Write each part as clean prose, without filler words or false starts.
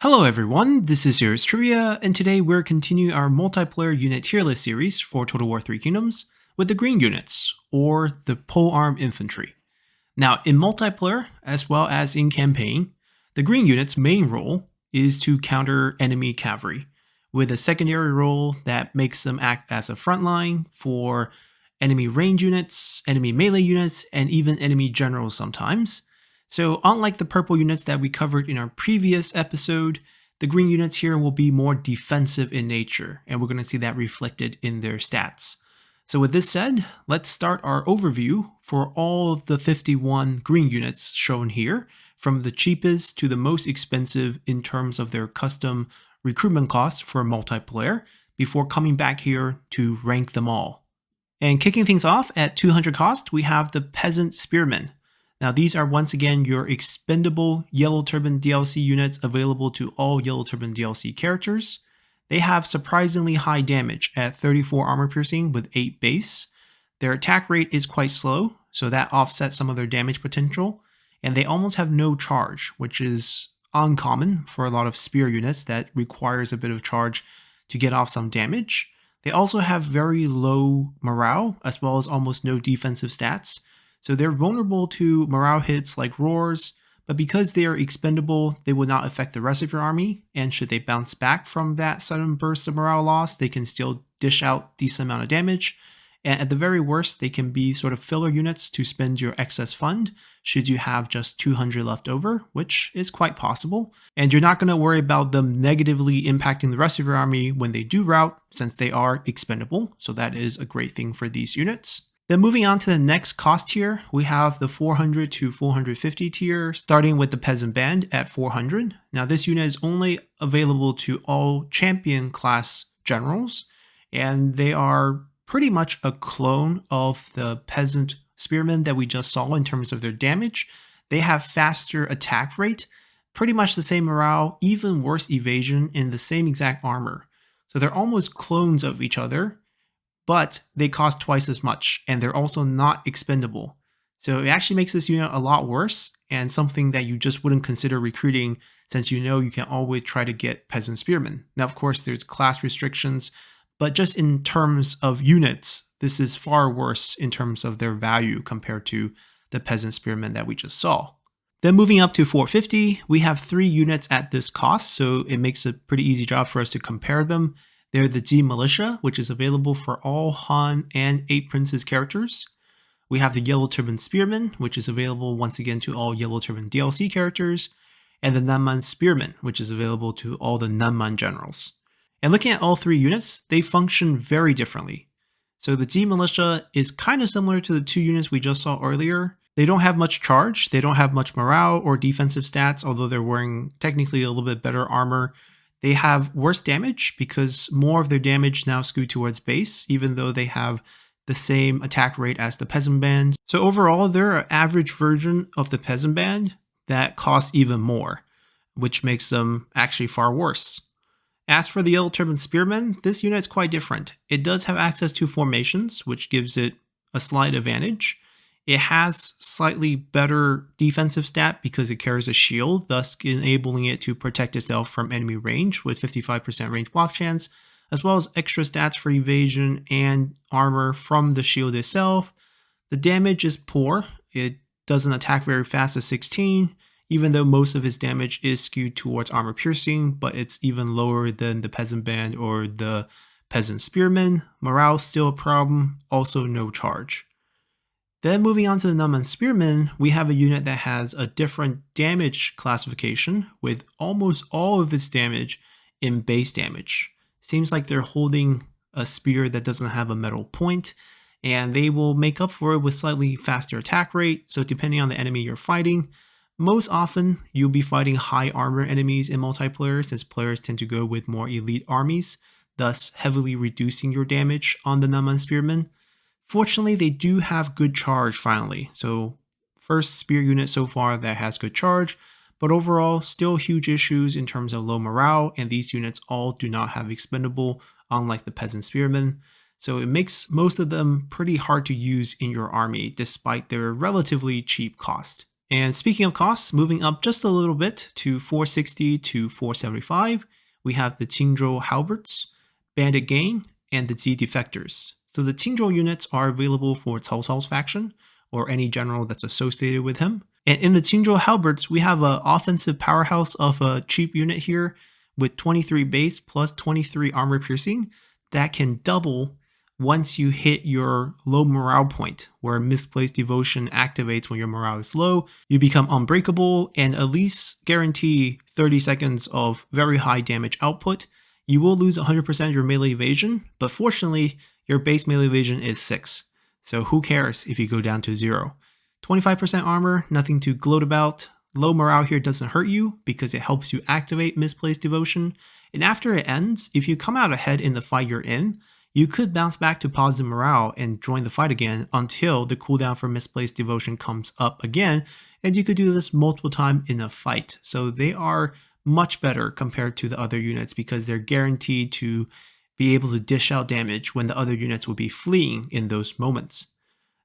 Hello everyone, this is Serious Trivia, and today we're continuing our multiplayer unit tier list series for Total War 3 Kingdoms with the green units, or the polearm infantry. Now, in multiplayer, as well as in campaign, the green unit's main role is to counter enemy cavalry, with a secondary role that makes them act as a frontline for enemy range units, enemy melee units, and even enemy generals sometimes. So unlike the purple units that we covered in our previous episode, the green units here will be more defensive in nature, and we're going to see that reflected in their stats. So with this said, let's start our overview for all of the 51 green units shown here, from the cheapest to the most expensive in terms of their custom recruitment costs for multiplayer, before coming back here to rank them all. And kicking things off at 200 cost, we have the Peasant Spearmen. Now these are once again your expendable Yellow Turban DLC units available to all Yellow Turban DLC characters. They have surprisingly high damage at 34 armor piercing with 8 base. Their attack rate is quite slow, so that offsets some of their damage potential. And they almost have no charge, which is uncommon for a lot of spear units that requires a bit of charge to get off some damage. They also have very low morale, as well as almost no defensive stats. So they're vulnerable to morale hits like roars, but because they are expendable, they will not affect the rest of your army, and should they bounce back from that sudden burst of morale loss, they can still dish out decent amount of damage. And at the very worst, they can be sort of filler units to spend your excess fund should you have just 200 left over, which is quite possible. And you're not going to worry about them negatively impacting the rest of your army when they do rout, since they are expendable, so that is a great thing for these units. Then moving on to the next cost tier, we have the 400 to 450 tier, starting with the Peasant Band at 400. Now this unit is only available to all champion class generals, and they are pretty much a clone of the Peasant Spearmen that we just saw in terms of their damage. They have faster attack rate, pretty much the same morale, even worse evasion, in the same exact armor. So they're almost clones of each other, but they cost twice as much, and they're also not expendable. So it actually makes this unit a lot worse, and something that you just wouldn't consider recruiting, since you know you can always try to get Peasant Spearmen. Now, of course, there's class restrictions, but just in terms of units, this is far worse in terms of their value compared to the Peasant Spearmen that we just saw. Then moving up to 450, we have 3 units at this cost, so it makes a pretty easy job for us to compare them. They're the G Militia, which is available for all Han and 8 Princes characters. We have the Yellow Turban Spearmen, which is available once again to all Yellow Turban DLC characters. And the Nanman Spearmen, which is available to all the Nanman generals. And looking at all 3 units, they function very differently. So the G Militia is kind of similar to the 2 units we just saw earlier. They don't have much charge, they don't have much morale or defensive stats, although they're wearing technically a little bit better armor. They have worse damage because more of their damage now skew towards base, even though they have the same attack rate as the Peasant Band. So overall, they're an average version of the Peasant Band that costs even more, which makes them actually far worse. As for the Yellow Turban Spearmen, this unit is quite different. It does have access to formations, which gives it a slight advantage. It has slightly better defensive stat because it carries a shield, thus enabling it to protect itself from enemy range with 55% range block chance, as well as extra stats for evasion and armor from the shield itself. The damage is poor. It doesn't attack very fast at 16, even though most of its damage is skewed towards armor piercing, but it's even lower than the Peasant Band or the Peasant Spearmen. Morale still a problem, also no charge. Then moving on to the Nanman Spearmen, we have a unit that has a different damage classification, with almost all of its damage in base damage. Seems like they're holding a spear that doesn't have a metal point, and they will make up for it with slightly faster attack rate, so depending on the enemy you're fighting, most often you'll be fighting high armor enemies in multiplayer, since players tend to go with more elite armies, thus heavily reducing your damage on the Nanman Spearmen. Fortunately, they do have good charge finally, so first spear unit so far that has good charge, but overall still huge issues in terms of low morale, and these units all do not have expendable, unlike the Peasant Spearmen, so it makes most of them pretty hard to use in your army despite their relatively cheap cost. And speaking of costs, moving up just a little bit to 460 to 475, we have the Qingzhou Halberds, Bandit Gang, and the Z Defectors. So the Qingzhou units are available for Cao Cao's faction, or any general that's associated with him. And in the Qingzhou Halberds, we have an offensive powerhouse of a cheap unit here with 23 base plus 23 armor piercing that can double once you hit your low morale point, where misplaced devotion activates when your morale is low. You become unbreakable and at least guarantee 30 seconds of very high damage output. You will lose 100% of your melee evasion, but fortunately, your base melee evasion is 6. So who cares if you go down to 0? 25% armor, nothing to gloat about. Low morale here doesn't hurt you because it helps you activate misplaced devotion. And after it ends, if you come out ahead in the fight you're in, you could bounce back to positive morale and join the fight again until the cooldown for misplaced devotion comes up again, and you could do this multiple times in a fight. So they are much better compared to the other units because they're guaranteed to be able to dish out damage when the other units will be fleeing in those moments.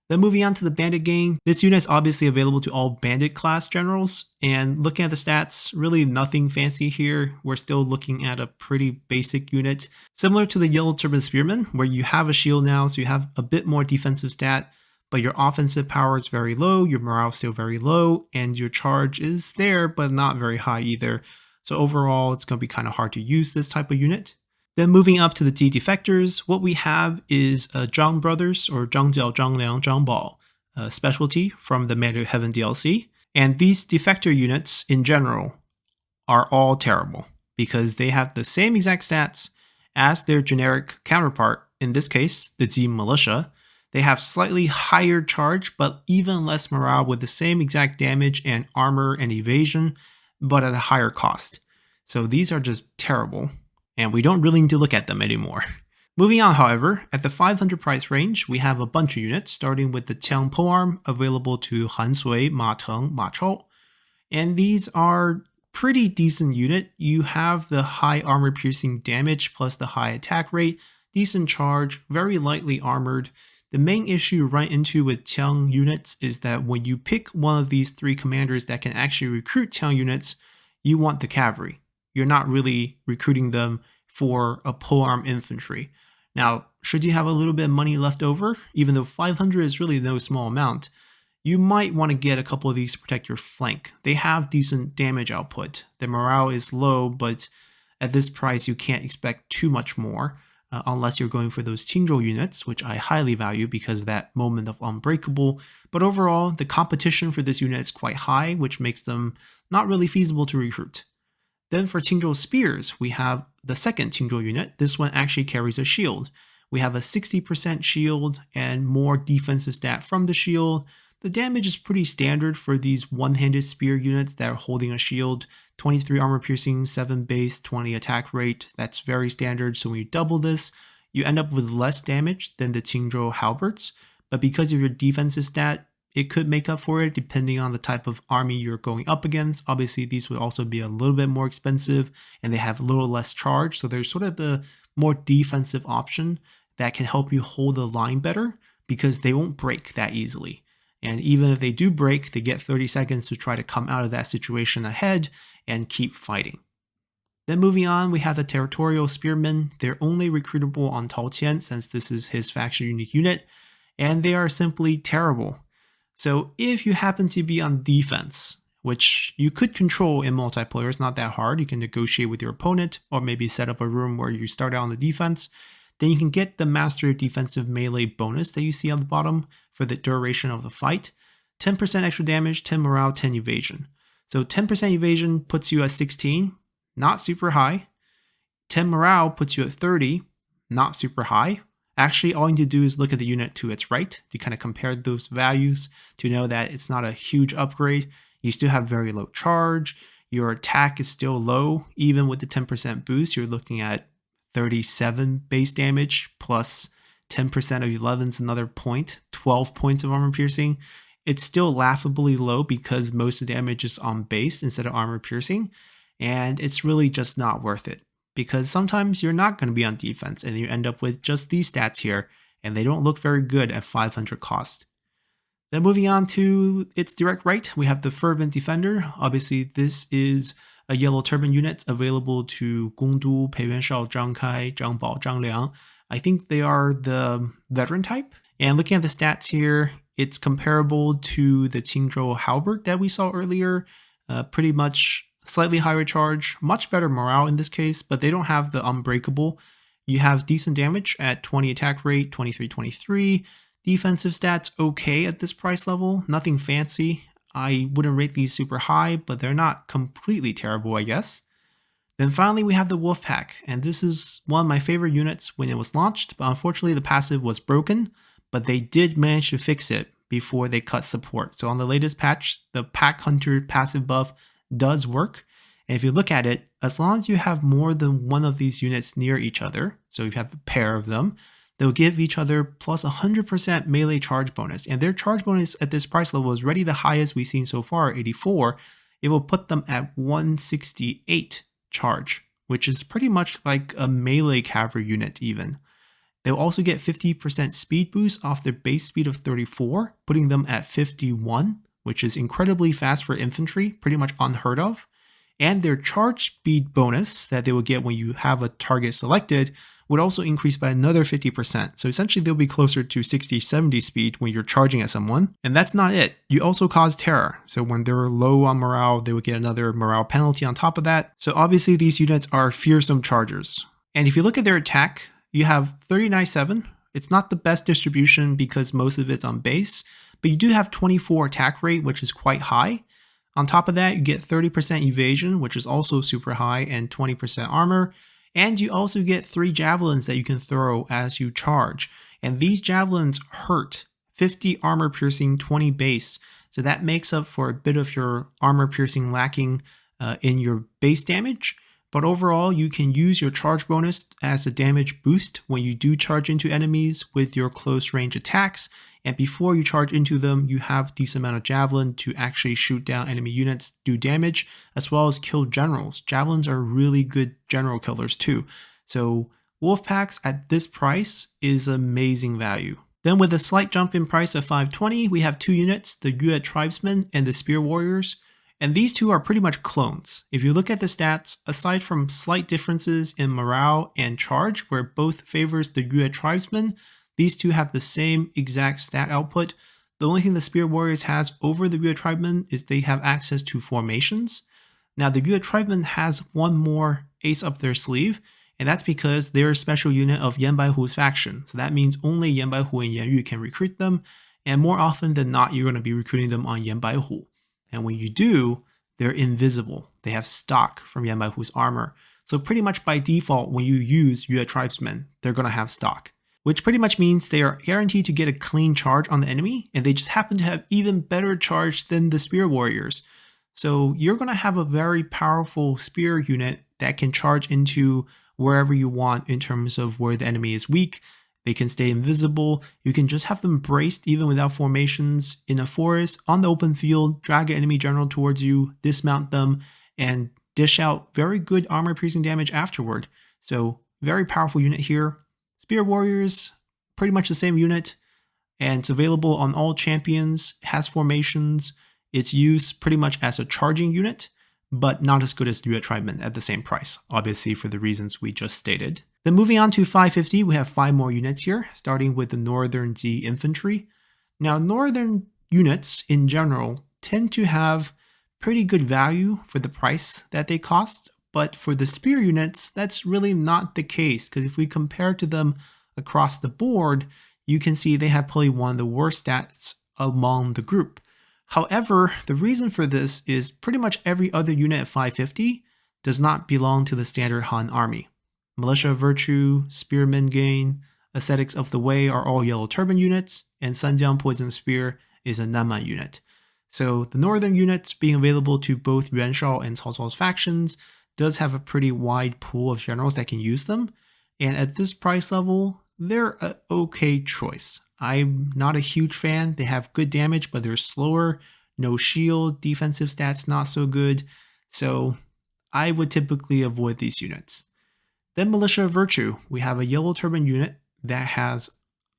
Then moving on to the Bandit Gang, this unit is obviously available to all Bandit class generals, and looking at the stats, really nothing fancy here. We're still looking at a pretty basic unit, similar to the Yellow Turban Spearman, where you have a shield now, so you have a bit more defensive stat, but your offensive power is very low, your morale is still very low, and your charge is there, but not very high either. So overall, it's going to be kind of hard to use this type of unit. Then moving up to the Z Defectors, what we have is Zhang Brothers, or Zhang Jiao, Zhang Liang, Zhang Bao, a specialty from the Mandate of Heaven DLC. And these Defector units in general are all terrible because they have the same exact stats as their generic counterpart, in this case, the Z Militia. They have slightly higher charge, but even less morale with the same exact damage and armor and evasion, but at a higher cost. So these are just terrible, and we don't really need to look at them anymore. Moving on, however, at the 500 price range, we have a bunch of units, starting with the Qiang Polearm, available to Han Sui, Ma Teng, Ma Chao. And these are pretty decent unit. You have the high armor piercing damage plus the high attack rate, decent charge, very lightly armored. The main issue you run into with Qiang units is that when you pick one of these 3 commanders that can actually recruit Qiang units, you want the cavalry. You're not really recruiting them for a polearm infantry. Now, should you have a little bit of money left over, even though 500 is really no small amount, you might want to get a couple of these to protect your flank. They have decent damage output. Their morale is low, but at this price you can't expect too much more, unless you're going for those Qingzhou units, which I highly value because of that moment of unbreakable. But overall, the competition for this unit is quite high, which makes them not really feasible to recruit. Then for Qingzhou Spears, we have the second Qingzhou unit. This one actually carries a shield. We have a 60% shield and more defensive stat from the shield. The damage is pretty standard for these one-handed spear units that are holding a shield. 23 armor piercing, 7 base, 20 attack rate. That's very standard. So when you double this, you end up with less damage than the Qingzhou Halberds. But because of your defensive stat, it could make up for it depending on the type of army you're going up against. Obviously, these would also be a little bit more expensive and they have a little less charge. So there's sort of the more defensive option that can help you hold the line better because they won't break that easily. And even if they do break, they get 30 seconds to try to come out of that situation ahead and keep fighting. Then moving on, we have the Territorial Spearmen. They're only recruitable on Tao Qian since this is his faction unique unit, and they are simply terrible. So if you happen to be on defense, which you could control in multiplayer, it's not that hard. You can negotiate with your opponent or maybe set up a room where you start out on the defense. Then you can get the Master of Defensive Melee bonus that you see on the bottom for the duration of the fight. 10% extra damage, 10 morale, 10 evasion. So 10% evasion puts you at 16, not super high. 10 morale puts you at 30, not super high. Actually, all you need to do is look at the unit to its right to kind of compare those values to know that it's not a huge upgrade. You still have very low charge. Your attack is still low. Even with the 10% boost, you're looking at 37 base damage plus 10% of 11's another point, 12 points of armor piercing. It's still laughably low because most of the damage is on base instead of armor piercing. And it's really just not worth it, because sometimes you're not going to be on defense and you end up with just these stats here, and they don't look very good at 500 cost. Then moving on to its direct right, we have the Fervent Defender. Obviously, this is a yellow turban unit available to Gongdu, Pei Yuanshao, Zhang Kai, Zhang Bao, Zhang Liang. I think they are the veteran type. And looking at the stats here, it's comparable to the Qingzhou Halberd that we saw earlier. Pretty much slightly higher charge, much better morale in this case, but they don't have the Unbreakable. You have decent damage at 20 attack rate, 23-23. Defensive stats okay at this price level, nothing fancy. I wouldn't rate these super high, but they're not completely terrible, I guess. Then finally we have the Wolfpack, and this is one of my favorite units when it was launched, but unfortunately the passive was broken, but they did manage to fix it before they cut support. So on the latest patch, the Pack Hunter passive buff does work. And if you look at it, as long as you have more than one of these units near each other, so you have a pair of them, they'll give each other plus 100% melee charge bonus. And their charge bonus at this price level is already the highest we've seen so far, 84. It will put them at 168 charge, which is pretty much like a melee cavalry unit even. They'll also get 50% speed boost off their base speed of 34, putting them at 51, which is incredibly fast for infantry, pretty much unheard of. And their charge speed bonus that they will get when you have a target selected would also increase by another 50%. So essentially they'll be closer to 60-70 speed when you're charging at someone. And that's not it. You also cause terror. So when they're low on morale, they would get another morale penalty on top of that. So obviously these units are fearsome chargers. And if you look at their attack, you have 39-7. It's not the best distribution because most of it's on base, but you do have 24 attack rate, which is quite high. On top of that, you get 30% evasion, which is also super high, and 20% armor. And you also get 3 javelins that you can throw as you charge. And these javelins hurt 50 armor piercing, 20 base. So that makes up for a bit of your armor piercing lacking in your base damage. But overall, you can use your charge bonus as a damage boost when you do charge into enemies with your close range attacks. And before you charge into them, you have a decent amount of javelin to actually shoot down enemy units, do damage, as well as kill generals. Javelins are really good general killers too. So Wolfpacks at this price is amazing value. Then with a slight jump in price of 520, we have 2 units, the Yue Tribesmen and the Spear Warriors. And these two are pretty much clones. If you look at the stats, aside from slight differences in morale and charge, where both favors the Yue Tribesmen, these two have the same exact stat output. The only thing the Spear Warriors has over the Yue Tribesmen is they have access to formations. Now the Yue Tribesmen has one more ace up their sleeve, and that's because they're a special unit of Yan Baihu's faction. So that means only Yan Baihu and Yan Yu can recruit them, and more often than not, you're going to be recruiting them on Yan Baihu. And when you do, they're invisible. They have stock from Yan Baihu's armor. So pretty much by default, when you use Yue Tribesmen, they're going to have stock, which pretty much means they are guaranteed to get a clean charge on the enemy, and they just happen to have even better charge than the Spear Warriors. So you're going to have a very powerful spear unit that can charge into wherever you want in terms of where the enemy is weak. They can stay invisible. You can just have them braced even without formations in a forest, on the open field, drag an enemy general towards you, dismount them, and dish out very good armor piercing damage afterward. So very powerful unit here. Spear Warriors, pretty much the same unit, and it's available on all champions, has formations. It's used pretty much as a charging unit, but not as good as Yue Tribesmen at the same price, obviously for the reasons we just stated. Then moving on to 550, we have 5 more units here, starting with the Northern Z Infantry. Now, Northern units in general tend to have pretty good value for the price that they cost, but for the Spear units, that's really not the case, because if we compare to them across the board, you can see they have probably one of the worst stats among the group. However, the reason for this is pretty much every other unit at 550 does not belong to the standard Han army. Militia of Virtue, Spearmen Gain, Ascetics of the Way are all Yellow Turban units, and Sanjiang Poison Spear is a Nanman unit. So the northern units being available to both Yuan Shao and Cao Cao's factions does have a pretty wide pool of generals that can use them, and at this price level, they're an okay choice. I'm not a huge fan. They have good damage, but they're slower, no shield, defensive stats not so good, so I would typically avoid these units. Then Militia of Virtue, we have a Yellow Turban unit that has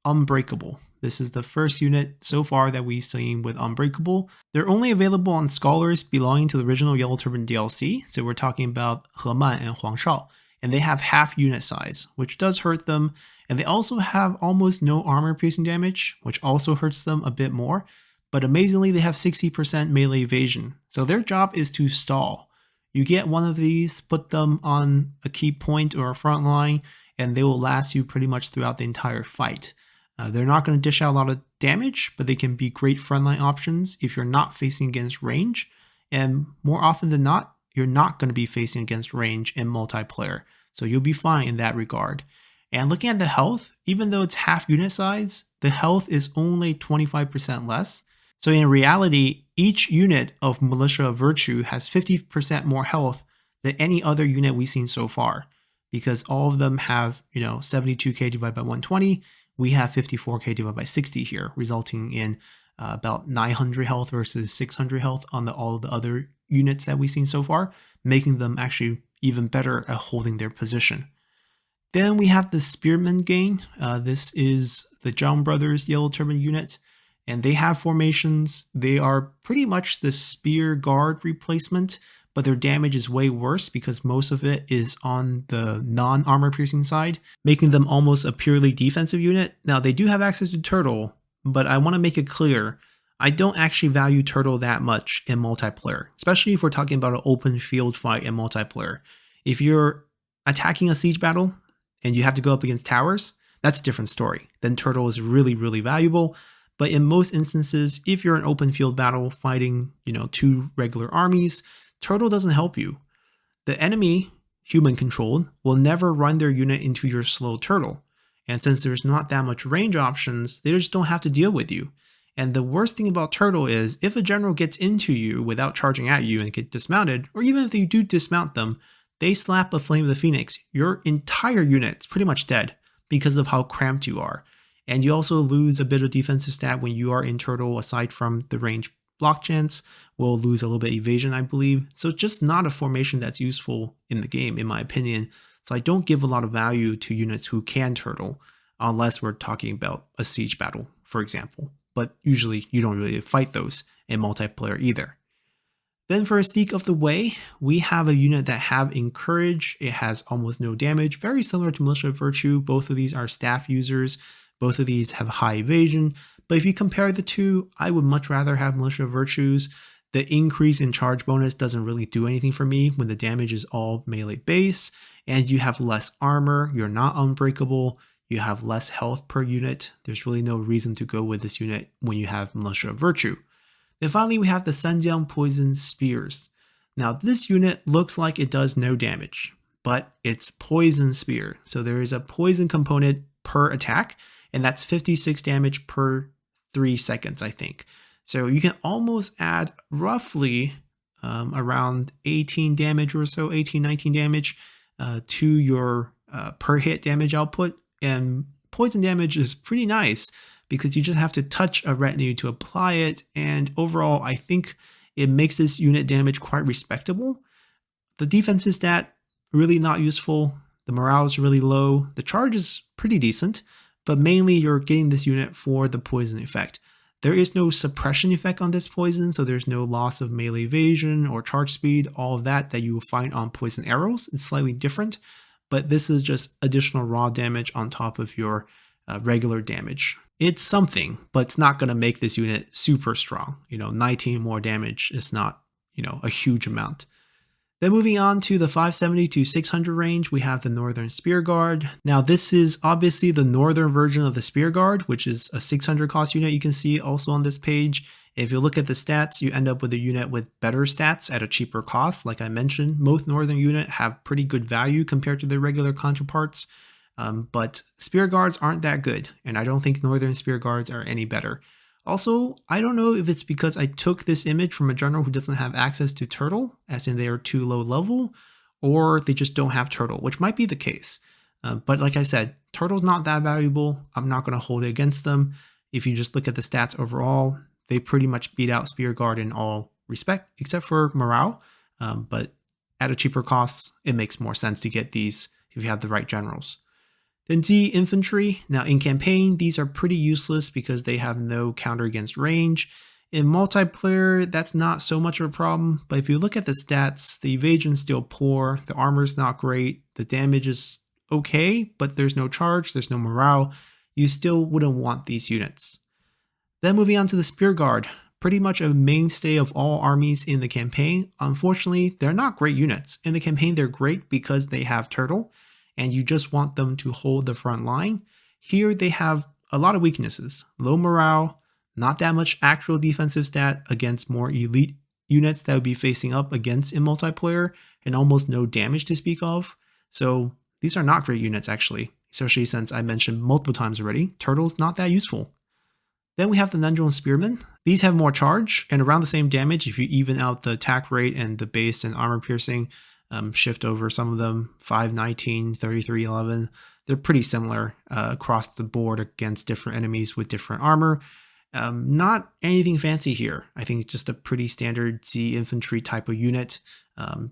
Unbreakable. This is the first unit so far that we've seen with Unbreakable. They're only available on Scholars belonging to the original Yellow Turban DLC, so we're talking about He Man and Huang Shao, and they have half unit size, which does hurt them, and they also have almost no armor piercing damage, which also hurts them a bit more, but amazingly they have 60% melee evasion, so their job is to stall. You get one of these, put them on a key point or a front line, and they will last you pretty much throughout the entire fight. They're not going to dish out a lot of damage, but they can be great frontline options if you're not facing against range, and more often than not, you're not going to be facing against range in multiplayer, so you'll be fine in that regard. And looking at the health, even though it's half unit size, the health is only 25% less. So in reality, each unit of Militia of Virtue has 50% more health than any other unit we've seen so far, because all of them have, 72k divided by 120. We have 54k divided by 60 here, resulting in about 900 health versus 600 health on all of the other units that we've seen so far, making them actually even better at holding their position. Then we have the Spearman Gain. This is the Zhang Brothers Yellow Turban unit, and they have formations. They are pretty much the Spear Guard replacement, but their damage is way worse because most of it is on the non-armor piercing side, making them almost a purely defensive unit. Now, they do have access to Turtle, but I want to make it clear, I don't actually value Turtle that much in multiplayer, especially if we're talking about an open field fight in multiplayer. If you're attacking a siege battle and you have to go up against towers, that's a different story. Then Turtle is really, really valuable. But in most instances, if you're in an open field battle fighting, two regular armies, Turtle doesn't help you. The enemy, human controlled, will never run their unit into your slow Turtle. And since there's not that much range options, they just don't have to deal with you. And the worst thing about Turtle is if a general gets into you without charging at you and get dismounted, or even if you do dismount them, they slap a Flame of the Phoenix. Your entire unit's pretty much dead because of how cramped you are. And you also lose a bit of defensive stat when you are in Turtle, aside from the range block chance. We'll lose a little bit evasion, I believe. So just not a formation that's useful in the game, in my opinion. So I don't give a lot of value to units who can Turtle, unless we're talking about a siege battle, for example. But usually you don't really fight those in multiplayer either. Then for Mystique of the Way, we have a unit that have Encourage. It has almost no damage, very similar to Militia of Virtue. Both of these are staff users. Both of these have high evasion, but if you compare the two, I would much rather have Militia of Virtues. The increase in charge bonus doesn't really do anything for me when the damage is all melee base, and you have less armor, you're not unbreakable, you have less health per unit. There's really no reason to go with this unit when you have Militia of Virtue. Then finally we have the Sanjiang Poison Spears. Now this unit looks like it does no damage, but it's Poison Spear, so there is a poison component per attack, and that's 56 damage per 3 seconds, I think. So you can almost add roughly around 18 damage or so, 18, 19 damage to your per hit damage output. And poison damage is pretty nice because you just have to touch a retinue to apply it. And overall, I think it makes this unit damage quite respectable. The defensive stat, really not useful. The morale is really low. The charge is pretty decent, but mainly you're getting this unit for the poison effect. There is no suppression effect on this poison, so there's no loss of melee evasion or charge speed, all of that you will find on poison arrows. It's slightly different, but this is just additional raw damage on top of your regular damage. It's something, but it's not going to make this unit super strong. 19 more damage is not, a huge amount. Then moving on to the 570 to 600 range, we have the Northern Spear Guard. Now this is obviously the northern version of the Spear Guard, which is a 600 cost unit you can see also on this page. If you look at the stats, you end up with a unit with better stats at a cheaper cost. Like I mentioned, most northern units have pretty good value compared to their regular counterparts, but Spear Guards aren't that good, and I don't think Northern Spear Guards are any better. Also, I don't know if it's because I took this image from a general who doesn't have access to Turtle, as in they are too low level, or they just don't have Turtle, which might be the case. But like I said, Turtle's not that valuable. I'm not going to hold it against them. If you just look at the stats overall, they pretty much beat out Spear Guard in all respect, except for morale. But at a cheaper cost, it makes more sense to get these if you have the right generals. Then Z infantry. Now in campaign, these are pretty useless because they have no counter against range. In multiplayer, that's not so much of a problem, but if you look at the stats, the evasion's still poor, the armor's not great, the damage is okay, but there's no charge, there's no morale. You still wouldn't want these units. Then moving on to the Spear Guard, pretty much a mainstay of all armies in the campaign. Unfortunately, they're not great units. In the campaign, they're great because they have Turtle, and you just want them to hold the front line. Here, they have a lot of weaknesses. Low morale, not that much actual defensive stat against more elite units that would be facing up against in multiplayer, and almost no damage to speak of. So these are not great units actually, especially since I mentioned multiple times already, Turtle's not that useful. Then we have the Nendril Spearmen. These have more charge and around the same damage if you even out the attack rate and the base and armor piercing. Shift over some of them, 519, 3311. They're pretty similar across the board against different enemies with different armor. Not anything fancy here. I think just a pretty standard Z infantry type of unit.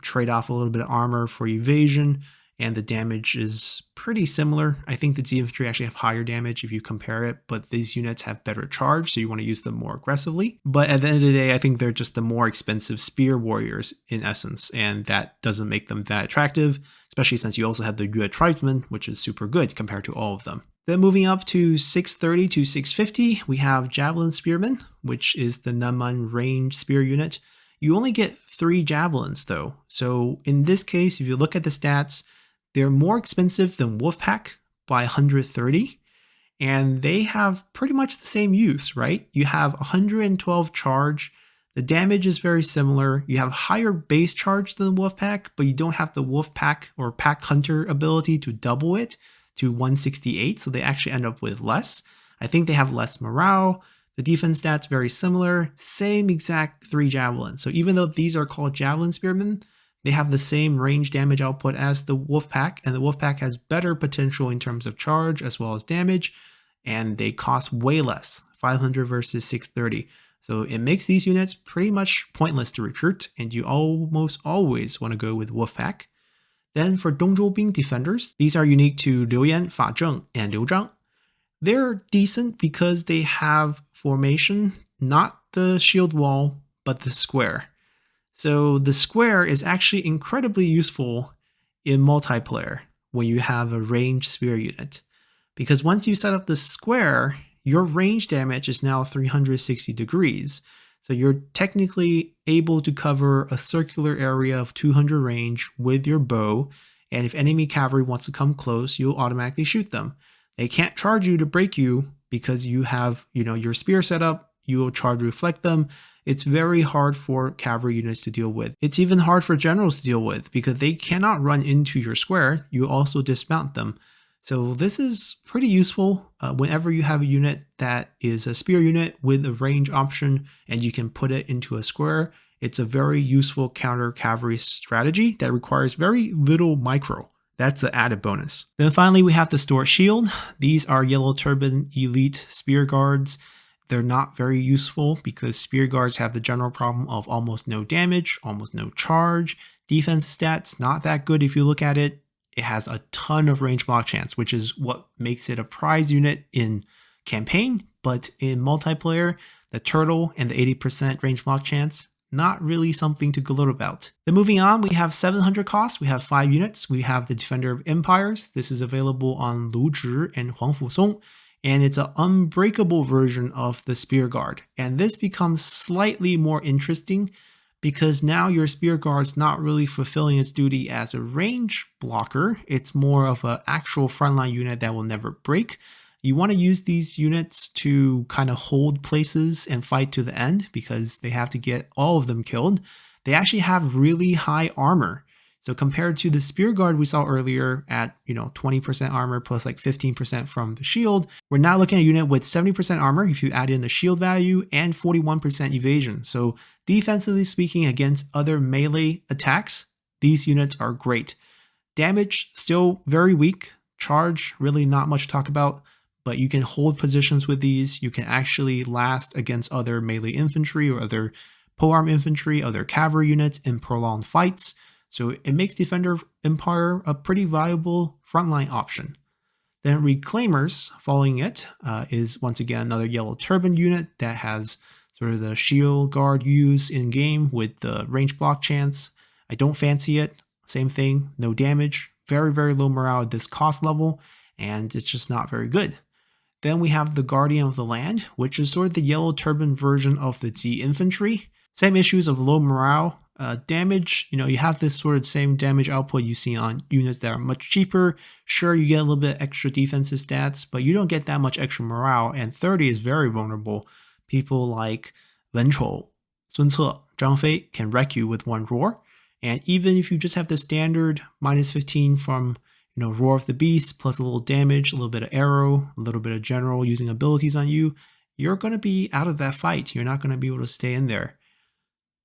Trade off a little bit of armor for evasion, and the damage is pretty similar. I think the Z infantry actually have higher damage if you compare it, but these units have better charge, so you want to use them more aggressively. But at the end of the day, I think they're just the more expensive spear warriors in essence, and that doesn't make them that attractive, especially since you also have the Yue Tribesmen, which is super good compared to all of them. Then moving up to 630 to 650, we have Javelin Spearmen, which is the Nanman range spear unit. You only get 3 javelins though, so in this case, if you look at the stats, they're more expensive than Wolfpack by 130, and they have pretty much the same use, right? You have 112 charge, the damage is very similar, you have higher base charge than Wolfpack, but you don't have the Wolfpack or Pack Hunter ability to double it to 168, so they actually end up with less. I think they have less morale, the defense stats very similar, same exact 3 javelins. So even though these are called Javelin Spearmen, they have the same range damage output as the Wolfpack, and the Wolfpack has better potential in terms of charge as well as damage, and they cost way less, 500 versus 630. So it makes these units pretty much pointless to recruit, and you almost always want to go with Wolfpack. Then for Dongzhou defenders, these are unique to Liu Yan, Fa Zheng, and Liu Zhang. They're decent because they have formation, not the shield wall, but the square. So the square is actually incredibly useful in multiplayer when you have a ranged spear unit. Because once you set up the square, your range damage is now 360 degrees. So you're technically able to cover a circular area of 200 range with your bow, and if enemy cavalry wants to come close, you'll automatically shoot them. They can't charge you to break you because you have, your spear set up, you will charge to reflect them. It's very hard for cavalry units to deal with. It's even hard for generals to deal with because they cannot run into your square. You also dismount them. So this is pretty useful whenever you have a unit that is a spear unit with a range option and you can put it into a square. It's a very useful counter cavalry strategy that requires very little micro. That's an added bonus. Then finally, we have the Stuart Shield. These are Yellow Turban Elite Spear Guards. They're not very useful because Spear Guards have the general problem of almost no damage, almost no charge. Defense stats, not that good if you look at it. It has a ton of range block chance, which is what makes it a prize unit in campaign, but in multiplayer, the Turtle and the 80% range block chance, not really something to gloat about. Then moving on, we have 700 cost, we have 5 units, we have the Defender of Empires. This is available on Lu Zhi and Huang Fusong, and it's an unbreakable version of the Spear Guard. And this becomes slightly more interesting because now your Spear Guard's not really fulfilling its duty as a range blocker. It's more of an actual frontline unit that will never break. You want to use these units to kind of hold places and fight to the end because they have to get all of them killed. They actually have really high armor. So compared to the Spear Guard we saw earlier at 20% armor plus like 15% from the shield, we're now looking at a unit with 70% armor if you add in the shield value and 41% evasion. So defensively speaking against other melee attacks, these units are great. Damage still very weak. Charge really not much to talk about, but you can hold positions with these. You can actually last against other melee infantry or other polearm infantry, other cavalry units in prolonged fights. So it makes Defender of Empire a pretty viable frontline option. Then Reclaimers, following it, is once again another Yellow Turban unit that has sort of the shield guard used in game with the range block chance. I don't fancy it. Same thing, no damage, very, very low morale at this cost level, and it's just not very good. Then we have the Guardian of the Land, which is sort of the Yellow Turban version of the Z Infantry. Same issues of low morale, damage. You have this sort of same damage output you see on units that are much cheaper. Sure, you get a little bit extra defensive stats, but you don't get that much extra morale, and 30 is very vulnerable. People like Wen Chou, Sun Ce, Zhang Fei can wreck you with one roar. And even if you just have the standard minus 15 from Roar of the Beast, plus a little damage, a little bit of arrow, a little bit of general using abilities on you, you're going to be out of that fight. You're not going to be able to stay in there.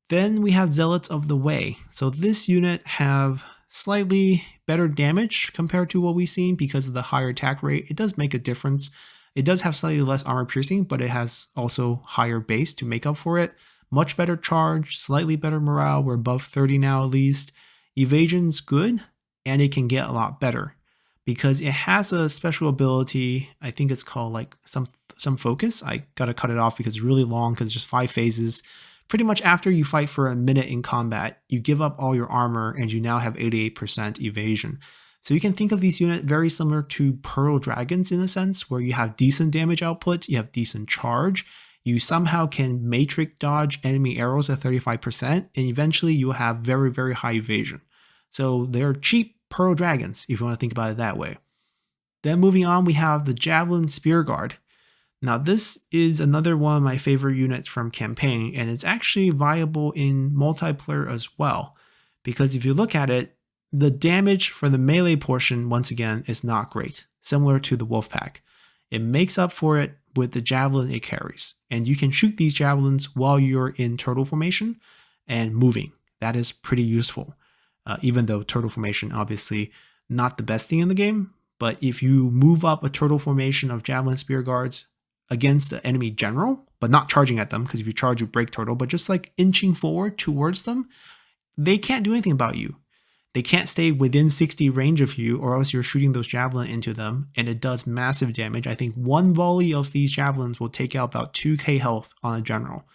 Then we have Zealots of the Way. So this unit have slightly better damage compared to what we've seen because of the higher attack rate. It does make a difference. It does have slightly less armor piercing, but it has also higher base to make up for it. Much better charge, slightly better morale. We're above 30 now at least. Evasion's good, and it can get a lot better because it has a special ability. I think it's called like some focus. I gotta cut it off because it's really long because it's just 5 phases. Pretty much after you fight for a minute in combat, you give up all your armor and you now have 88% evasion. So you can think of these units very similar to Pearl Dragons in a sense, where you have decent damage output, you have decent charge, you somehow can matrix dodge enemy arrows at 35%, and eventually you will have very, very high evasion. So they're cheap Pearl Dragons, if you want to think about it that way. Then moving on, we have the Javelin Spear Guard. Now this is another one of my favorite units from campaign, and it's actually viable in multiplayer as well. Because if you look at it, the damage for the melee portion, once again, is not great, similar to the Wolfpack. It makes up for it with the javelin it carries, and you can shoot these javelins while you're in turtle formation and moving. That is pretty useful, even though turtle formation obviously not the best thing in the game, but if you move up a turtle formation of javelin spear guards against the enemy general, but not charging at them, because if you charge you break turtle, but just like inching forward towards them, they can't do anything about you. They can't stay within 60 range of you, or else you're shooting those javelin into them, and it does massive damage. I think one volley of these javelins will take out about 2k health on a general.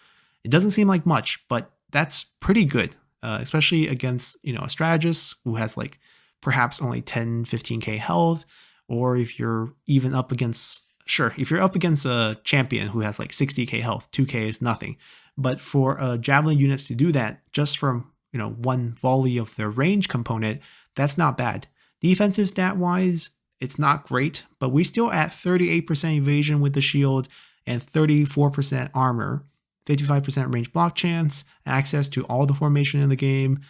It doesn't seem like much, but that's pretty good, especially against a strategist who has like perhaps only 10, 15k health, or if you're even up against, if you're up against a champion who has like 60k health, 2k is nothing. But for javelin units to do that just from one volley of their range component, that's not bad. Defensive stat wise, it's not great, but we still at 38% evasion with the shield and 34% armor, 55% range block chance, access to all the formation in the game.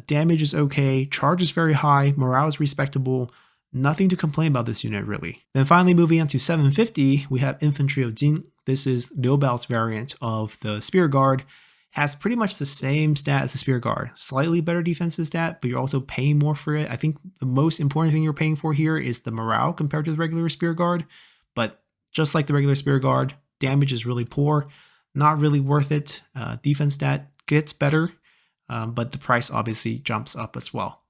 Damage is okay, charge is very high, morale is respectable. Nothing to complain about this unit really. Then finally moving on to 750, we have Infantry of Jin. This is Liu Bao's variant of the Spear Guard. Has pretty much the same stat as the Spear Guard. Slightly better defensive stat, but you're also paying more for it. I think the most important thing you're paying for here is the morale compared to the regular Spear Guard. But just like the regular Spear Guard, damage is really poor. Not really worth it. Defense stat gets better, but the price obviously jumps up as well.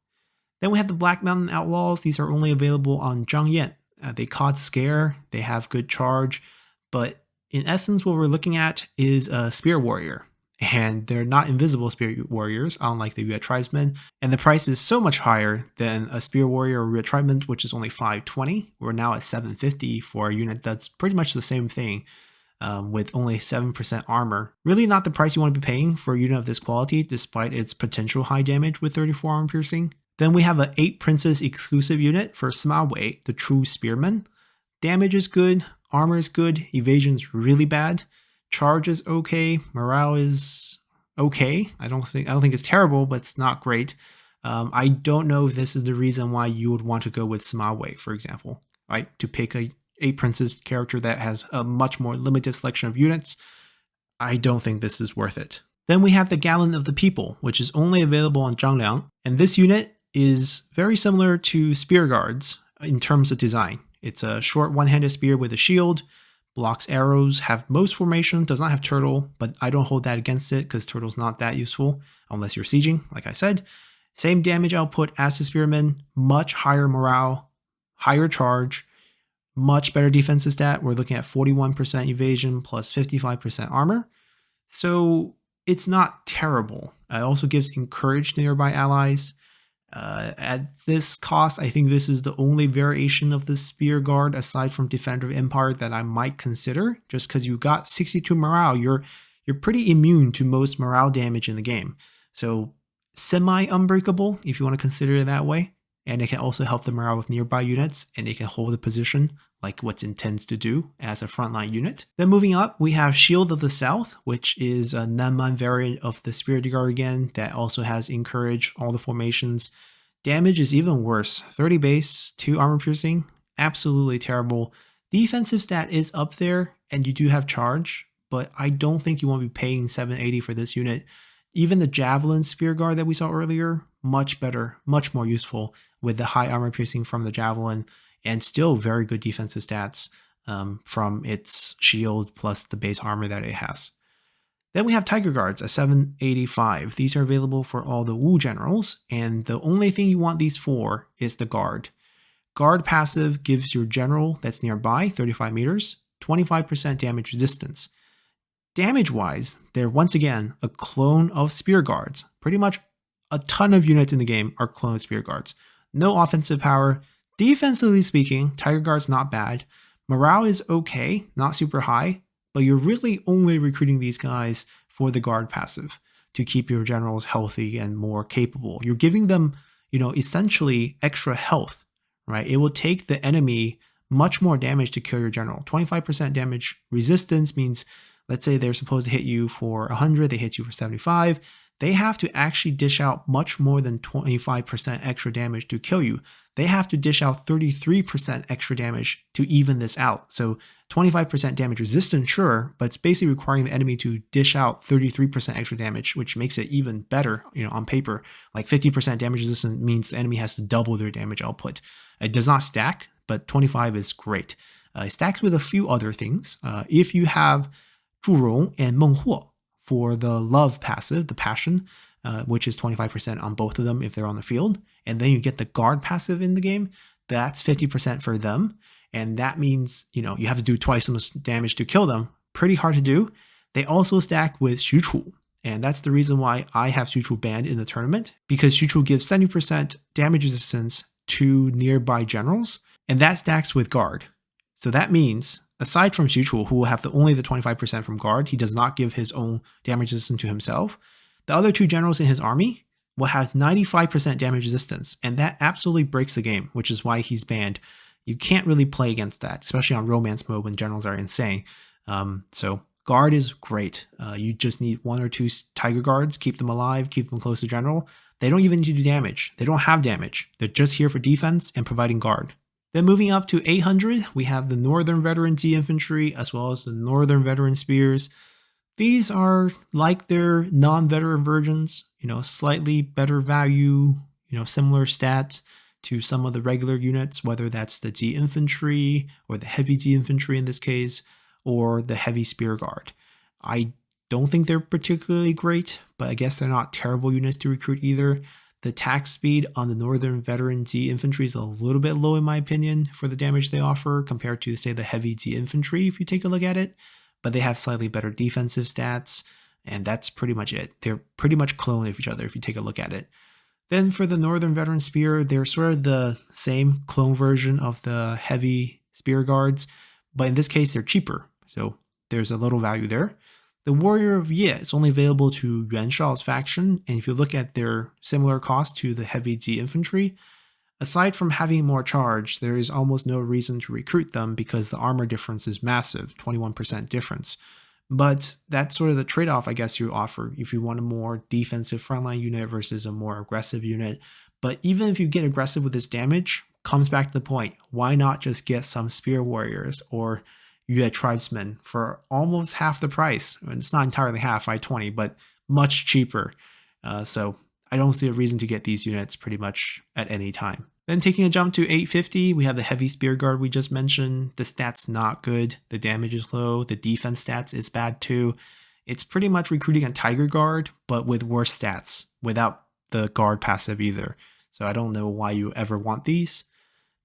Then we have the Black Mountain Outlaws. These are only available on Zhang Yan. They cause scare, they have good charge, but in essence what we're looking at is a Spear Warrior. And they're not invisible Spear Warriors, unlike the Yue Tribesmen. And the price is so much higher than a Spear Warrior or Yue Tribesman, which is only 520. We're now at 750 for a unit that's pretty much the same thing, with only 7% armor. Really not the price you want to be paying for a unit of this quality, despite its potential high damage with 34 armor piercing. Then we have an 8 Princess exclusive unit for Sima Wei, the True Spearman. Damage is good, armor is good, evasion's really bad. Charge is okay, morale is okay. I don't think it's terrible, but it's not great. I don't know if this is the reason why you would want to go with Sima Wei, for example, right? To pick a 8 Princess character that has a much more limited selection of units. I don't think this is worth it. Then we have the Gallant of the People, which is only available on Zhangliang, and this unit is very similar to Spear Guards in terms of design. It's a short one-handed spear with a shield, blocks arrows, have most formation, does not have turtle, but I don't hold that against it because turtle's not that useful unless you're sieging, like I said. Same damage output as the Spearman, much higher morale, higher charge, Much better defensive stat. We're looking at 41% evasion plus 55% armor. So it's not terrible. It also gives encourage nearby allies. At this cost, I think this is the only variation of the Spear Guard aside from Defender of Empire that I might consider. Just because you got 62 morale, you're pretty immune to most morale damage in the game. So semi-unbreakable, if you want to consider it that way. And it can also help the morale with nearby units, and it can hold the position like what's intended to do as a frontline unit. Then moving up, we have Shield of the South, which is a Nanman variant of the Spirit Guard again that also has encourage all the formations. Damage is even worse. 30 base, 2 armor piercing, absolutely terrible. Defensive stat is up there, and you do have charge, but I don't think you want to be paying 780 for this unit. Even the Javelin Spear Guard that we saw earlier, much better, much more useful with the high armor piercing from the Javelin, and still very good defensive stats from its shield plus the base armor that it has. Then we have Tiger Guards at 785. These are available for all the Wu generals, and the only thing you want these for is the Guard. Guard passive gives your general that's nearby, 35 meters, 25% damage resistance. Damage-wise, they're once again a clone of Spear Guards. Pretty much a ton of units in the game are clone of Spear Guards. No offensive power. Defensively speaking, Tiger Guard's not bad. Morale is okay, not super high, but you're really only recruiting these guys for the Guard passive to keep your generals healthy and more capable. You're giving them, essentially extra health, right? It will take the enemy much more damage to kill your general. 25% damage resistance means, let's say they're supposed to hit you for 100, they hit you for 75. They have to actually dish out much more than 25% extra damage to kill you. They have to dish out 33% extra damage to even this out. So 25% damage resistance, sure, but it's basically requiring the enemy to dish out 33% extra damage, which makes it even better, on paper. Like 50% damage resistance means the enemy has to double their damage output. It does not stack, but 25 is great. It stacks with a few other things. If you have Zhurong and Meng Huo for the love passive, the passion, which is 25% on both of them if they're on the field, and then you get the guard passive in the game, that's 50% for them. And that means, you have to do twice as much damage to kill them. Pretty hard to do. They also stack with Xu Chu. And that's the reason why I have Xu Chu banned in the tournament, because Xu Chu gives 70% damage resistance to nearby generals, and that stacks with guard. So that means, aside from Xu Chu, who will have only the 25% from guard, he does not give his own damage resistance to himself. The other two generals in his army will have 95% damage resistance, and that absolutely breaks the game, which is why he's banned. You can't really play against that, especially on romance mode when generals are insane. So guard is great. You just need 1 or 2 Tiger Guards, keep them alive, keep them close to general. They don't even need to do damage. They don't have damage. They're just here for defense and providing guard. Then moving up to 800, we have the Northern Veteran Z Infantry as well as the Northern Veteran Spears. These are like their non-veteran versions, slightly better value, similar stats to some of the regular units, whether that's the Z Infantry or the Heavy Z Infantry in this case, or the Heavy Spear Guard. I don't think they're particularly great, but I guess they're not terrible units to recruit either. The attack speed on the Northern Veteran Z Infantry is a little bit low in my opinion for the damage they offer compared to, say, the Heavy Z Infantry if you take a look at it, but they have slightly better defensive stats, and that's pretty much it. They're pretty much clone of each other if you take a look at it. Then for the Northern Veteran Spear, they're sort of the same clone version of the Heavy Spear Guards, but in this case they're cheaper, so there's a little value there. The Warrior of Ye is only available to Yuan Shao's faction, and if you look at their similar cost to the Heavy Z Infantry, aside from having more charge, there is almost no reason to recruit them because the armor difference is massive, 21% difference. But that's sort of the trade-off I guess you offer if you want a more defensive frontline unit versus a more aggressive unit. But even if you get aggressive with this damage, comes back to the point, why not just get some Spear Warriors or Yue Tribesmen for almost half the price? I mean, it's not entirely half, 520, but much cheaper. So I don't see a reason to get these units pretty much at any time. Then taking a jump to 850, we have the Heavy Spear Guard we just mentioned. The stats not good, the damage is low, the defense stats is bad too. It's pretty much recruiting a Tiger Guard, but with worse stats, without the guard passive either. So I don't know why you ever want these.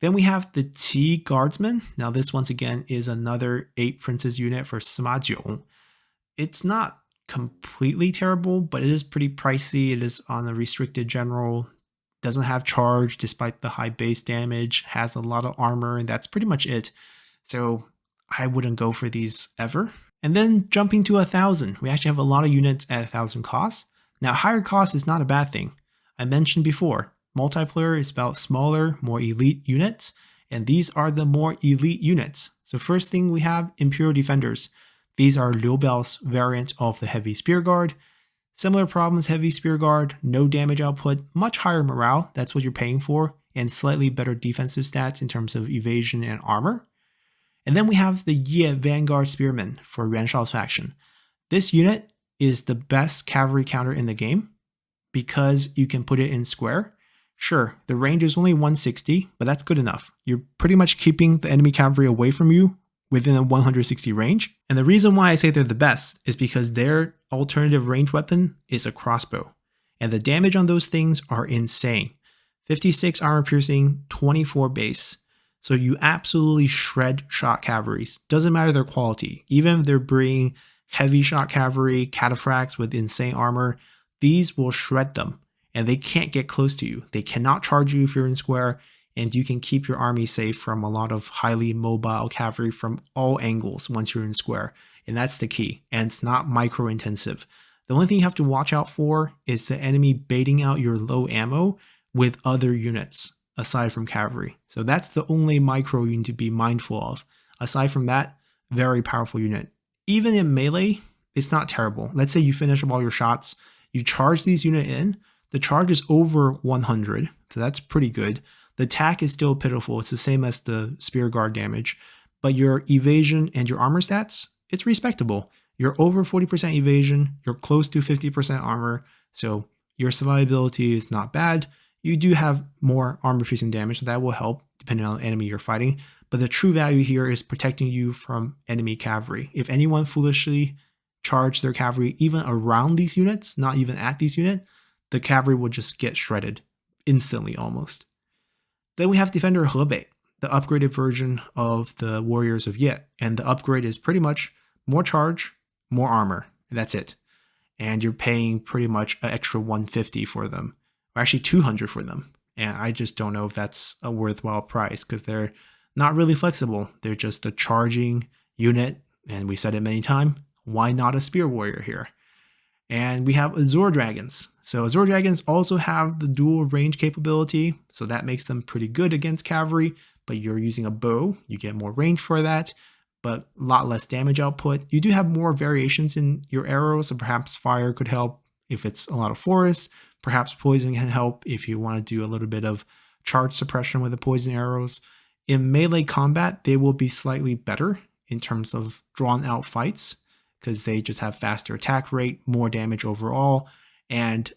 Then we have the T Guardsman. Now this once again is another 8 Princes unit for Sima Jiong. It's not completely terrible, but it is pretty pricey. It is on a restricted general, doesn't have charge despite the high base damage, has a lot of armor, and that's pretty much it. So I wouldn't go for these ever. And then jumping to 1,000, we actually have a lot of units at 1,000 costs. Now higher cost is not a bad thing. I mentioned before, multiplayer is about smaller, more elite units, and these are the more elite units. So first thing we have Imperial Defenders. These are Liu Biao's variant of the Heavy Spear Guard. Similar problems, Heavy Spear Guard, no damage output, much higher morale, that's what you're paying for, and slightly better defensive stats in terms of evasion and armor. And then we have the Ye Vanguard Spearman for Yuan Shao's faction. This unit is the best cavalry counter in the game because you can put it in square. Sure, the range is only 160, but that's good enough. You're pretty much keeping the enemy cavalry away from you within a 160 range. And the reason why I say they're the best is because their alternative range weapon is a crossbow. And the damage on those things are insane. 56 armor piercing, 24 base. So you absolutely shred shot cavalries. Doesn't matter their quality. Even if they're bringing heavy shot cavalry, cataphracts with insane armor, these will shred them. And they can't get close to you. They cannot charge you if you're in square, and you can keep your army safe from a lot of highly mobile cavalry from all angles once you're in square. And that's the key. And it's not micro intensive. The only thing you have to watch out for is the enemy baiting out your low ammo with other units aside from cavalry. So that's the only micro you need to be mindful of. Aside from that, very powerful unit. Even in melee, it's not terrible. Let's say you finish up all your shots, you charge these unit in, the charge is over 100, so that's pretty good. The attack is still pitiful. It's the same as the spear guard damage, but your evasion and your armor stats, it's respectable. You're over 40% evasion, you're close to 50% armor, so your survivability is not bad. You do have more armor piercing damage, so that will help depending on the enemy you're fighting. But the true value here is protecting you from enemy cavalry. If anyone foolishly charge their cavalry even around these units, not even at these units, the cavalry will just get shredded instantly almost. Then we have Defender Hebei, the upgraded version of the Warriors of Ye, and the upgrade is pretty much more charge, more armor, and that's it. And you're paying pretty much an extra 150 for them, or actually 200 for them. And I just don't know if that's a worthwhile price because they're not really flexible. They're just a charging unit, and we said it many times, why not a Spear Warrior here? And we have Azure Dragons. So Azure Dragons also have the dual range capability, so that makes them pretty good against cavalry, but you're using a bow, you get more range for that, but a lot less damage output. You do have more variations in your arrows, so perhaps fire could help if it's a lot of forest, perhaps poison can help if you want to do a little bit of charge suppression with the poison arrows. In melee combat, they will be slightly better in terms of drawn out fights, because they just have faster attack rate, more damage overall, and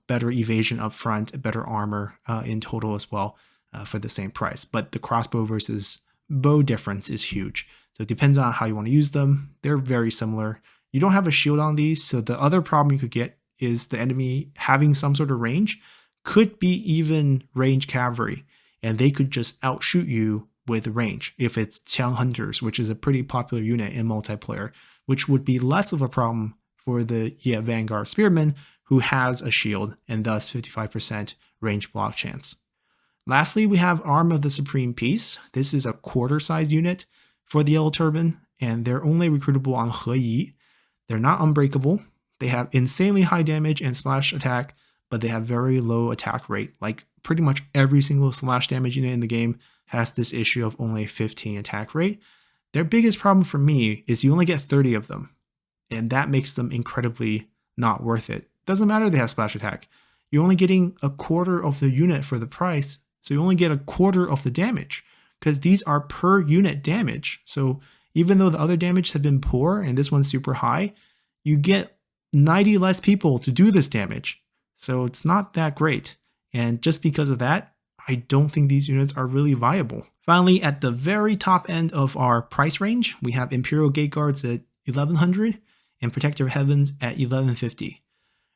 better evasion up front, better armor in total as well for the same price. But the crossbow versus bow difference is huge. So it depends on how you want to use them. They're very similar. You don't have a shield on these, so the other problem you could get is the enemy having some sort of range, could be even range cavalry, and they could just outshoot you with range if it's Qiang Hunters, which is a pretty popular unit in multiplayer, which would be less of a problem for the Ye Vanguard Spearman, who has a shield and thus 55% range block chance. Lastly, we have Arm of the Supreme Peace. This is a quarter-sized unit for the Yellow Turban, and they're only recruitable on He Yi. They're not unbreakable. They have insanely high damage and splash attack, but they have very low attack rate. Like pretty much every single slash damage unit in the game has this issue of only 15 attack rate. Their biggest problem for me is you only get 30 of them, and that makes them incredibly not worth it. Doesn't matter they have splash attack. You're only getting a quarter of the unit for the price, so you only get a quarter of the damage, because these are per unit damage. So even though the other damage have been poor and this one's super high, you get 90 less people to do this damage. So it's not that great. And just because of that, I don't think these units are really viable. Finally, at the very top end of our price range, we have Imperial Gate Guards at 1100 and Protector of Heavens at 1150.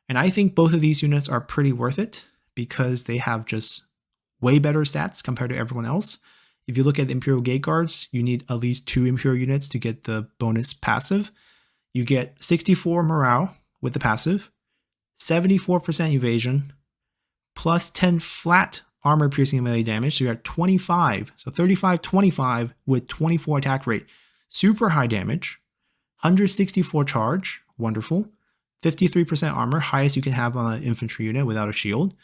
And I think both of these units are pretty worth it because they have just way better stats compared to everyone else. If you look at the Imperial Gate Guards, you need at least 2 Imperial units to get the bonus passive. You get 64 morale with the passive, 74% evasion, plus 10 flat armor piercing melee damage. So you're at 25. So 35, 25 with 24 attack rate. Super high damage. 164 charge. Wonderful. 53% armor, highest you can have on an infantry unit without a shield.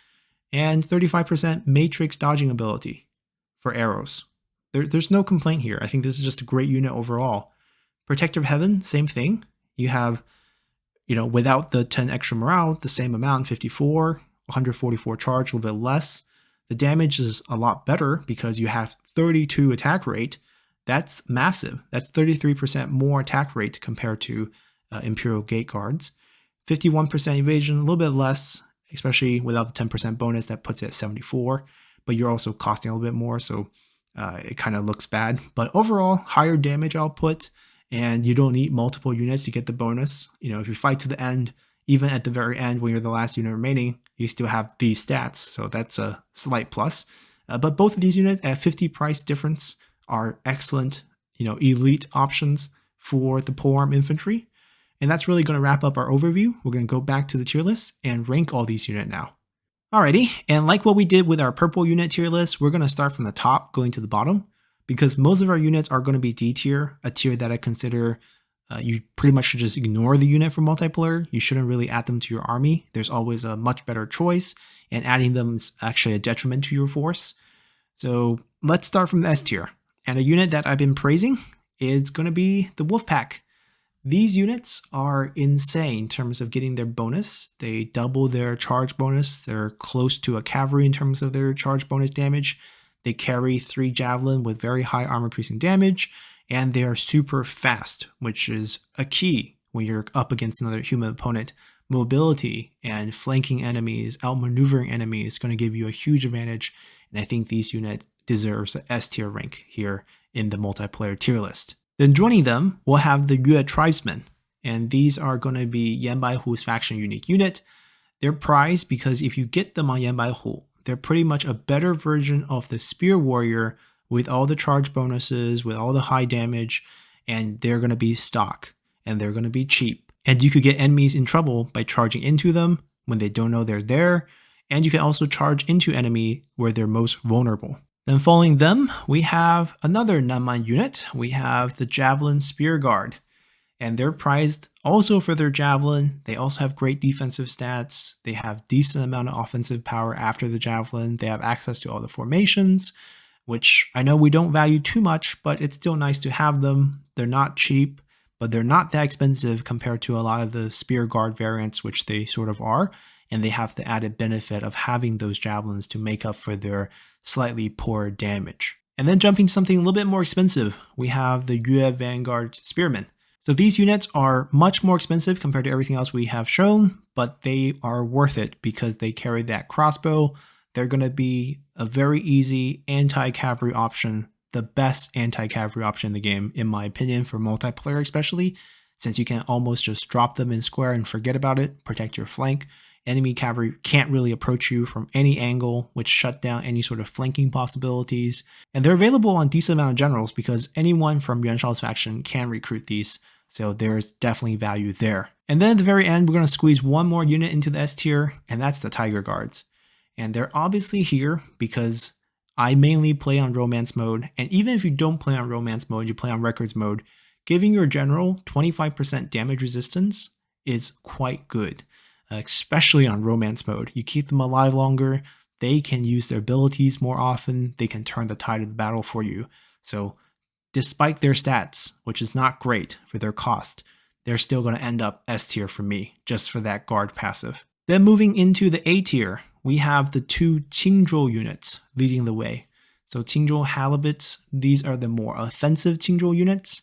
And 35% matrix dodging ability for arrows. There's no complaint here. I think this is just a great unit overall. Protector of Heaven, same thing. You have, without the 10 extra morale, the same amount, 54, 144 charge, a little bit less. The damage is a lot better because you have 32 attack rate. That's massive. That's 33% more attack rate compared to Imperial Gate Guards. 51% evasion, a little bit less, especially without the 10% bonus that puts it at 74. But you're also costing a little bit more, so it kind of looks bad. But overall, higher damage output, and you don't need multiple units to get the bonus. If you fight to the end, even at the very end when you're the last unit remaining, you still have these stats, so that's a slight plus. But both of these units at 50 price difference are excellent, elite options for the polearm infantry. And that's really going to wrap up our overview. We're going to go back to the tier list and rank all these units now. Alrighty, and like what we did with our purple unit tier list, we're going to start from the top going to the bottom, because most of our units are going to be D tier, a tier that I consider you pretty much should just ignore the unit for multiplayer. You shouldn't really add them to your army. There's always a much better choice, and adding them is actually a detriment to your force. So let's start from the S tier. And a unit that I've been praising is going to be the Wolfpack. These units are insane in terms of getting their bonus. They double their charge bonus. They're close to a cavalry in terms of their charge bonus damage. They carry 3 javelin with very high armor piercing damage. And they are super fast, which is a key when you're up against another human opponent. Mobility and flanking enemies, outmaneuvering enemies is going to give you a huge advantage. And I think these units deserves an S tier rank here in the multiplayer tier list. Then joining them, we'll have the Yue Tribesmen. And these are going to be Yan Baihu's faction unique unit. They're prized because if you get them on Yan Baihu, they're pretty much a better version of the Spear Warrior with all the charge bonuses, with all the high damage, and they're going to be stock, and they're going to be cheap. And you could get enemies in trouble by charging into them when they don't know they're there, and you can also charge into enemy where they're most vulnerable. Then following them, we have another Nanman unit. We have the Javelin Spear Guard, and they're prized also for their Javelin. They also have great defensive stats. They have decent amount of offensive power after the Javelin. They have access to all the formations, which I know we don't value too much, but it's still nice to have them. They're not cheap, but they're not that expensive compared to a lot of the Spear Guard variants, which they sort of are. And they have the added benefit of having those javelins to make up for their slightly poorer damage. And then jumping to something a little bit more expensive, we have the Yue Vanguard Spearmen. So these units are much more expensive compared to everything else we have shown, but they are worth it because they carry that crossbow. They're going to be a very easy anti-cavalry option, the best anti-cavalry option in the game, in my opinion, for multiplayer especially, since you can almost just drop them in square and forget about it, protect your flank. Enemy cavalry can't really approach you from any angle, which shut down any sort of flanking possibilities. And they're available on decent amount of generals because anyone from Yuan Shao's faction can recruit these, so there's definitely value there. And then at the very end, we're going to squeeze one more unit into the S tier, and that's the Tiger Guards. And they're obviously here because I mainly play on Romance mode, and even if you don't play on Romance mode, you play on Records mode, giving your general 25% damage resistance is quite good. Especially on Romance mode. You keep them alive longer, they can use their abilities more often, they can turn the tide of the battle for you. So despite their stats, which is not great for their cost, they're still going to end up S tier for me, just for that guard passive. Then moving into the A tier, we have the 2 Qingzhou units leading the way. So Qingzhou Halibuts, these are the more offensive Qingzhou units.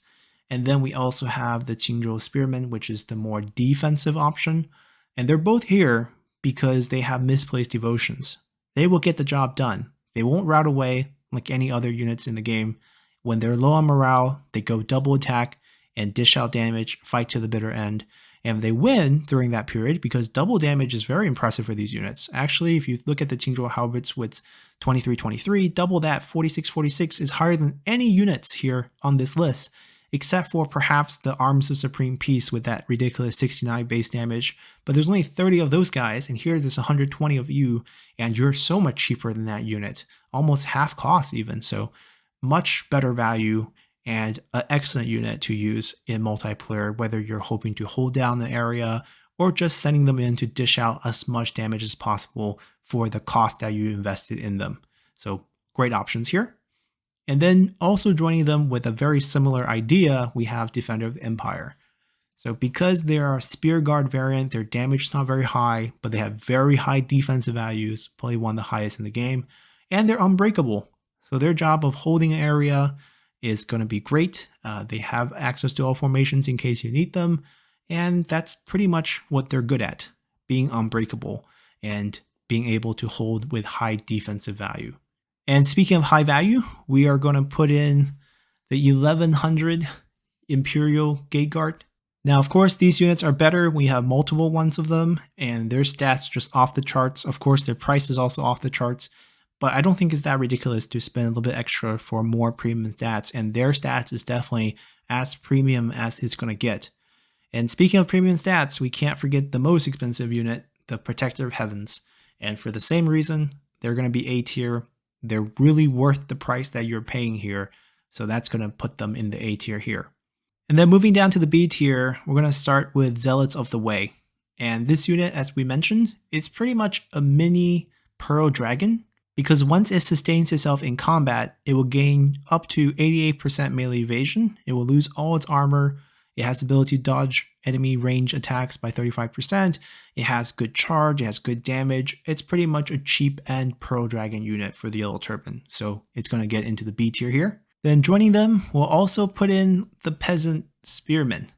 And then we also have the Qingzhou Spearmen, which is the more defensive option. And they're both here because they have misplaced devotions. They will get the job done. They won't rout away like any other units in the game. When they're low on morale, they go double attack and dish out damage, fight to the bitter end. And they win during that period because double damage is very impressive for these units. Actually, if you look at the Qingzhou Haubitz with 2323, double that 4646 is higher than any units here on this list, except for perhaps the Arms of Supreme Peace with that ridiculous 69 base damage. But there's only 30 of those guys, and here there's 120 of you, and you're so much cheaper than that unit, almost half cost even. So much better value and an excellent unit to use in multiplayer, whether you're hoping to hold down the area or just sending them in to dish out as much damage as possible for the cost that you invested in them. So great options here. And then also joining them with a very similar idea, we have Defender of the Empire. So because they are a Spear Guard variant, their damage is not very high, but they have very high defensive values, probably one of the highest in the game, and they're unbreakable. So their job of holding an area is going to be great. They have access to all formations in case you need them, and that's pretty much what they're good at, being unbreakable and being able to hold with high defensive value. And speaking of high value, we are going to put in the 1100 Imperial Gate Guard. Now, of course, these units are better. We have multiple ones of them, and their stats just off the charts. Of course, their price is also off the charts, but I don't think it's that ridiculous to spend a little bit extra for more premium stats, and their stats is definitely as premium as it's going to get. And speaking of premium stats, we can't forget the most expensive unit, the Protector of Heavens. And for the same reason, they're going to be A tier. They're really worth the price that you're paying here, so that's going to put them in the A tier here. And then moving down to the B tier, we're going to start with Zealots of the Way. And this unit, as we mentioned, is pretty much a mini Pearl Dragon, because once it sustains itself in combat, it will gain up to 88% melee evasion, it will lose all its armor, it has the ability to dodge enemy range attacks by 35%, it has good charge, it has good damage, it's pretty much a cheap end Pearl Dragon unit for the Yellow Turban, so it's going to get into the B tier here. Then joining them, we'll also put in the Peasant Spearmen,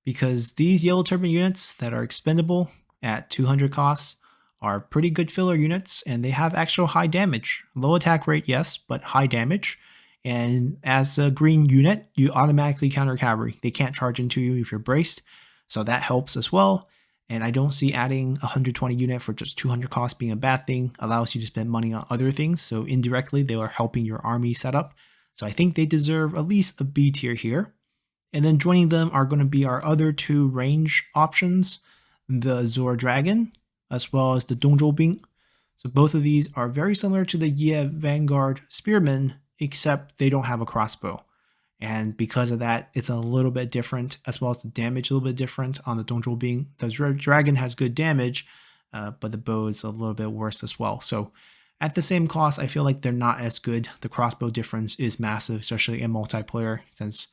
because these Yellow Turban units that are expendable at 200 costs are pretty good filler units, and they have actual high damage. Low attack rate, yes, but high damage. And as a green unit, you automatically counter cavalry. They can't charge into you if you're braced, so that helps as well. And I don't see adding 120 unit for just 200 cost being a bad thing. Allows you to spend money on other things, so indirectly they are helping your army setup. So I think they deserve at least a B tier here. And then joining them are going to be our other two range options, the Azure Dragon, as well as the Dongzhou Bing. So both of these are very similar to the Ye Vanguard Spearmen, except they don't have a crossbow. And because of that, it's a little bit different, as well as the damage a little bit different on the Dongzhou Bing. The dragon has good damage, but the bow is a little bit worse as well. So at the same cost, I feel like they're not as good. The crossbow difference is massive, especially in multiplayer, since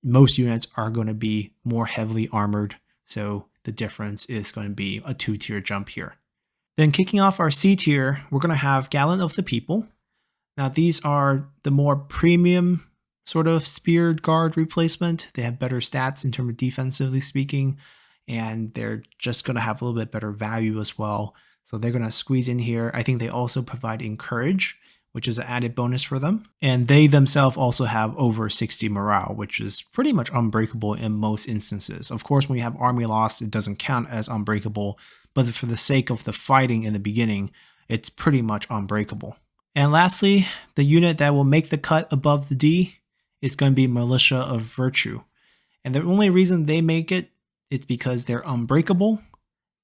most units are going to be more heavily armored. So the difference is going to be a 2-tier jump here. Then kicking off our C tier, we're going to have Gallant of the People. Now these are the more premium sort of Spear Guard replacement. They have better stats in terms of defensively speaking, and they're just going to have a little bit better value as well. So they're going to squeeze in here. I think they also provide Encourage, which is an added bonus for them. And they themselves also have over 60 morale, which is pretty much unbreakable in most instances. Of course, when you have army loss, it doesn't count as unbreakable, but for the sake of the fighting in the beginning, it's pretty much unbreakable. And lastly, the unit that will make the cut above the D is going to be Militia of Virtue. And the only reason they make it is because they're unbreakable.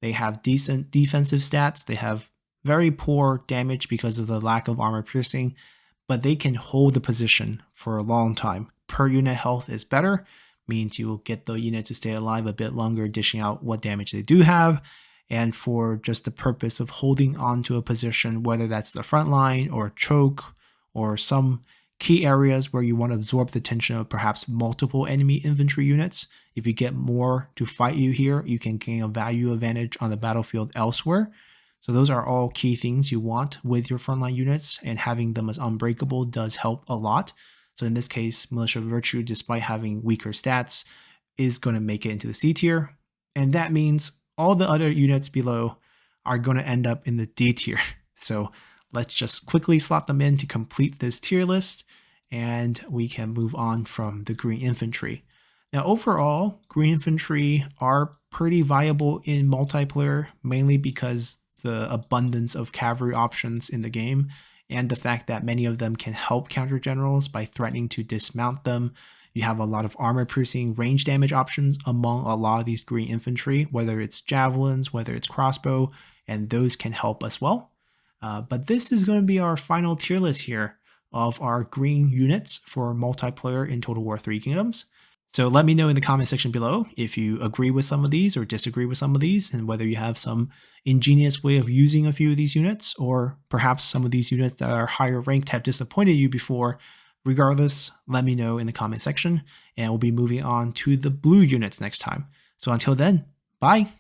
They have decent defensive stats. They have very poor damage because of the lack of armor piercing, but they can hold the position for a long time. Per unit health is better, means you will get the unit to stay alive a bit longer, dishing out what damage they do have. And for just the purpose of holding on to a position, whether that's the front line or choke or some key areas where you want to absorb the tension of perhaps multiple enemy infantry units. If you get more to fight you here, you can gain a value advantage on the battlefield elsewhere. So those are all key things you want with your frontline units, and having them as unbreakable does help a lot. So in this case, Militia of Virtue, despite having weaker stats, is going to make it into the C tier. And that means all the other units below are going to end up in the D tier. So let's just quickly slot them in to complete this tier list, and we can move on from the Green Infantry. Now overall, Green Infantry are pretty viable in multiplayer, mainly because the abundance of cavalry options in the game and the fact that many of them can help counter generals by threatening to dismount them. You have a lot of armor piercing range damage options among a lot of these green infantry, whether it's javelins, whether it's crossbow, and those can help as well. But this is going to be our final tier list here of our green units for multiplayer in Total War 3 Kingdoms. So let me know in the comment section below if you agree with some of these or disagree with some of these, and whether you have some ingenious way of using a few of these units, or perhaps some of these units that are higher ranked have disappointed you before. Regardless, let me know in the comment section, and we'll be moving on to the blue units next time. So until then, bye!